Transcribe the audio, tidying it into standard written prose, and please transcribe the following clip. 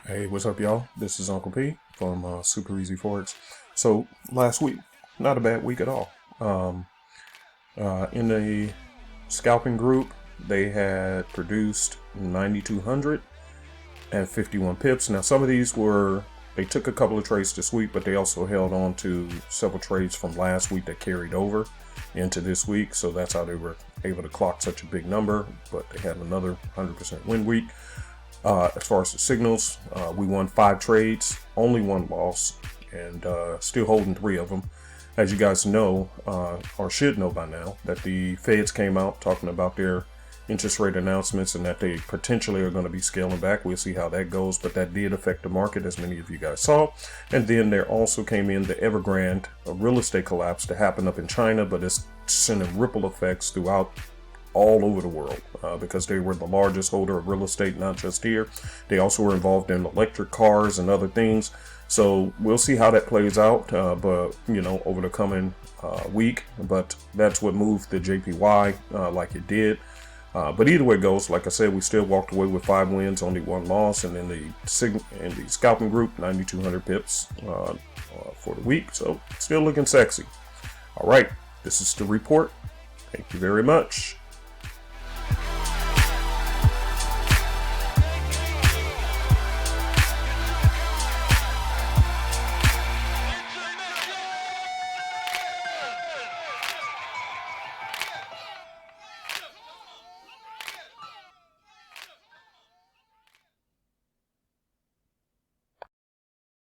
Hey, what's up, y'all? This is Uncle P from Super Easy Forex. So last week, not a bad week at all. In the scalping group, they had produced 9,200 and 51 pips. Now, some of these they took a couple of trades this week, but they also held on to several trades from last week that carried over into this week. So that's how they were able to clock such a big number, but they had another 100% win week. As far as the signals, we won 5 trades, only 1 loss, and still holding 3 of them. As you guys know, or should know by now, that the Feds came out talking about their interest rate announcements and that they potentially are going to be scaling back. We'll see how that goes, but that did affect the market, as many of you guys saw. And then there also came in the Evergrande real estate collapse that happened up in China, but it's sending ripple effects throughout all over the world because they were the largest holder of real estate, not just here. They also were involved in electric cars and other things. So we'll see how that plays out, but over the coming week. But that's what moved the JPY like it did. But either way it goes, like I said, we still walked away with 5 wins, only 1 loss, and in the scalping group, 9,200 pips for the week. So still looking sexy. All right, this is the report. Thank you very much.